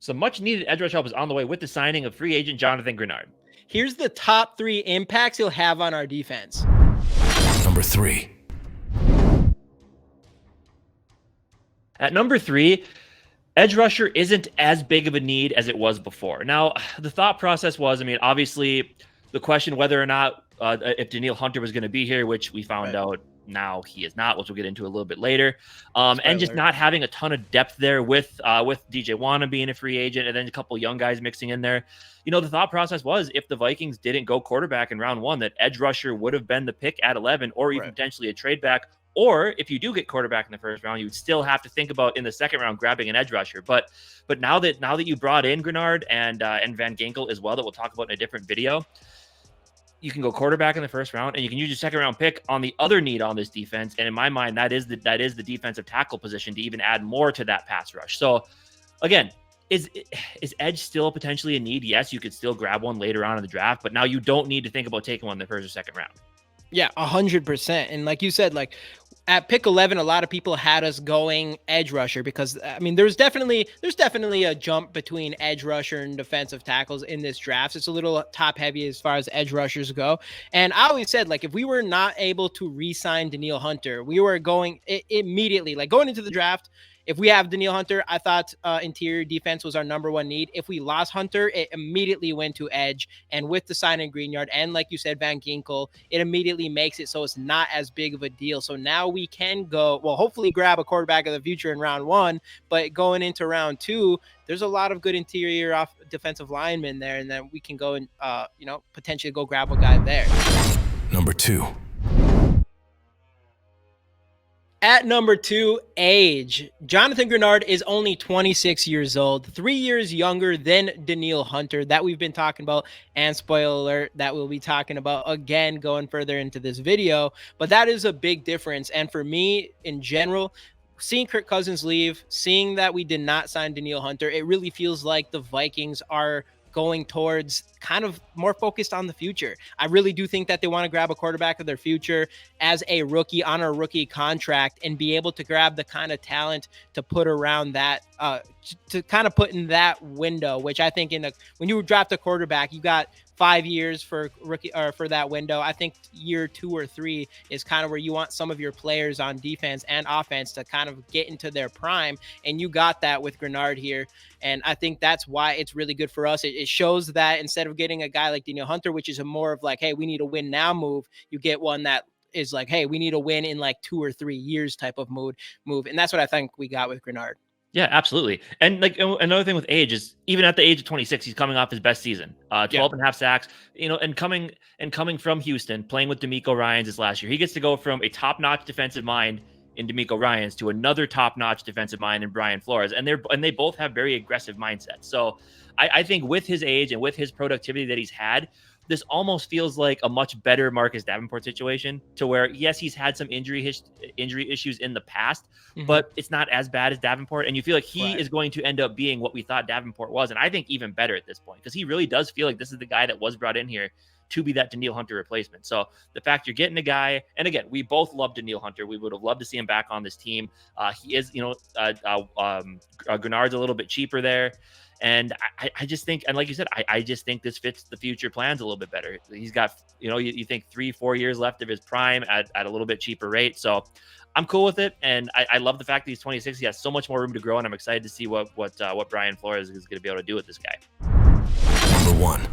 Some much needed edge rush help is on the way with the signing of free agent Jonathan Greenard. Here's the top 3 impacts he'll have on our defense. Number 3. At number 3, edge rusher isn't as big of a need as it was before. Now, the thought process was, I mean, obviously, the question whether or not if Danielle Hunter was going to be here, which we found out now he is not, which we'll get into a little bit later, and just not having a ton of depth there with DJ Wanna being a free agent and then a couple young guys mixing in there. You know, the thought process was if the Vikings didn't go quarterback in round 1, that edge rusher would have been the pick at 11 or even potentially a trade back. Or if you do get quarterback in the first round, you would still have to think about in the second round grabbing an edge rusher. But now that you brought in Greenard and Van Ginkel as well, that we'll talk about in a different video, you can go quarterback in the first round, and you can use your second round pick on the other need on this defense. And in my mind, that is the defensive tackle position to even add more to that pass rush. So again, is edge still potentially a need? Yes, you could still grab one later on in the draft, but now you don't need to think about taking one in the first or second round. Yeah, 100%. And like you said, like at pick 11, a lot of people had us going edge rusher because, I mean, there's definitely a jump between edge rusher and defensive tackles in this draft. It's a little top heavy as far as edge rushers go. And I always said, like, if we were not able to re-sign Danielle Hunter, we were going immediately, like going into the draft. If we have Danielle Hunter, I thought interior defense was our number 1 need. If we lost Hunter, it immediately went to edge. And with the sign in Greenard and, like you said, Van Ginkel, it immediately makes it so it's not as big of a deal. So now we can go, well, hopefully grab a quarterback of the future in round 1. But going into round 2, there's a lot of good interior defensive linemen there. And then we can go and, potentially go grab a guy there. Number 2. At number 2, age. Jonathan Greenard is only 26 years old, 3 years younger than Danielle Hunter that we've been talking about, and spoiler alert, that we'll be talking about again going further into this video. But that is a big difference. And for me, in general, seeing Kirk Cousins leave, seeing that we did not sign Danielle Hunter, it really feels like the Vikings are going towards kind of more focused on the future. I really do think that they want to grab a quarterback of their future as a rookie on a rookie contract and be able to grab the kind of talent to put around that, to kind of put in that window, which I think when you draft a quarterback, you got 5 years for rookie or for that window. I think year 2 or 3 is kind of where you want some of your players on defense and offense to kind of get into their prime. And you got that with Greenard here. And I think that's why it's really good for us. It shows that instead of getting a guy like Danielle Hunter, which is a more of like, hey, we need a win now move, you get one that is like, hey, we need a win in like 2 or 3 years type of move. And that's what I think we got with Greenard. Yeah, absolutely. And like another thing with age is even at the age of 26, he's coming off his best season, 12 and a half sacks, and coming from Houston, playing with DeMeco Ryans this last year. He gets to go from a top-notch defensive mind in DeMeco Ryans to another top-notch defensive mind in Brian Flores. And they both have very aggressive mindsets. So I think with his age and with his productivity that he's had, this almost feels like a much better Marcus Davenport situation to where, yes, he's had some injury issues in the past, but it's not as bad as Davenport. And you feel like he is going to end up being what we thought Davenport was. And I think even better at this point, because he really does feel like this is the guy that was brought in here to be that Danielle Hunter replacement. So the fact you're getting a guy, and again, we both love Danielle Hunter. We would have loved to see him back on this team. He is, Greenard's a little bit cheaper there. And I just think, and like you said, I just think this fits the future plans a little bit better. He's got, you think 3-4 years left of his prime at a little bit cheaper rate. So I'm cool with it. And I love the fact that he's 26. He has so much more room to grow. And I'm excited to see what Brian Flores is going to be able to do with this guy. Number 1.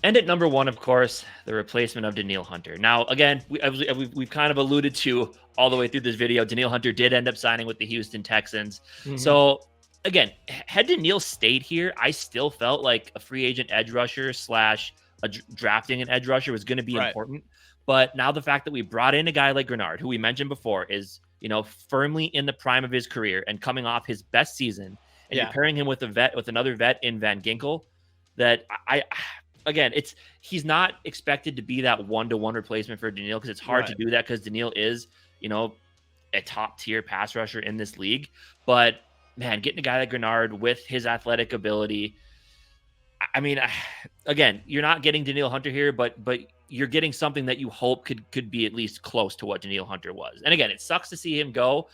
And at number 1, of course, the replacement of Danielle Hunter. Now, again, we've kind of alluded to all the way through this video, Danielle Hunter did end up signing with the Houston Texans. So, again, had Danielle stayed here, I still felt like a free agent edge rusher / drafting an edge rusher was going to be important. But now the fact that we brought in a guy like Greenard, who we mentioned before, is firmly in the prime of his career and coming off his best season, and you're pairing him with another vet in Van Ginkel, that Again, he's not expected to be that 1-to-1 replacement for Danielle because it's hard to do that because Danielle is, a top tier pass rusher in this league. But man, getting a guy like Greenard with his athletic ability, I mean, again, you're not getting Danielle Hunter here, but you're getting something that you hope could be at least close to what Danielle Hunter was. And again, it sucks to see him go,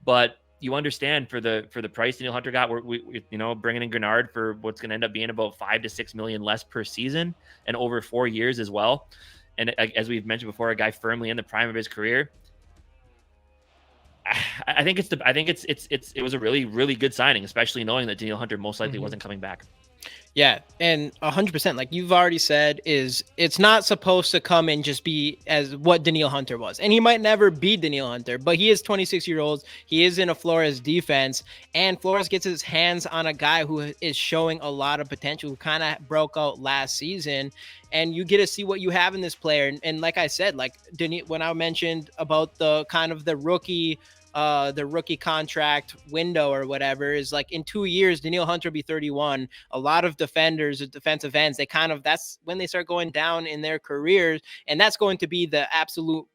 but you understand for the price Danielle Hunter got, we bringing in Greenard for what's going to end up being about $5 to $6 million less per season and over 4 years as well. And as we've mentioned before, a guy firmly in the prime of his career. I think it was a really, really good signing, especially knowing that Danielle Hunter most likely wasn't coming back. Yeah, and 100%, like you've already said, it's not supposed to come and just be as what Danielle Hunter was. And he might never be Danielle Hunter, but he is 26-year-old. He is in a Flores defense, and Flores gets his hands on a guy who is showing a lot of potential, who kind of broke out last season. And you get to see what you have in this player. And like I said, like when I mentioned about the kind of the rookie contract window or whatever, is like in 2 years, Danielle Hunter will be 31. A lot of defenders or defensive ends, that's when they start going down in their careers. And that's going to be the absolute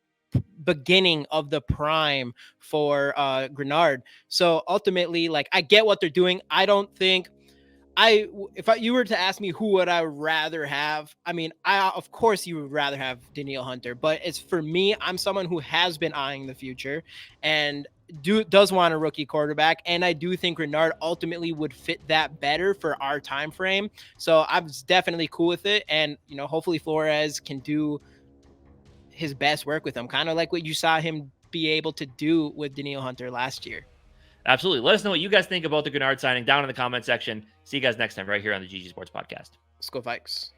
beginning of the prime for Greenard. So ultimately, like, I get what they're doing. I don't think you were to ask me who would I rather have, I mean, of course you would rather have Danielle Hunter, but it's for me, I'm someone who has been eyeing the future and does want a rookie quarterback, and I do think Greenard ultimately would fit that better for our time frame. So I'm definitely cool with it, and hopefully Flores can do his best work with him, kind of like what you saw him be able to do with Danielle Hunter last year. Absolutely. Let us know what you guys think about the Greenard signing down in the comment section. See you guys next time right here on the GG Sports Podcast. Skol Vikes.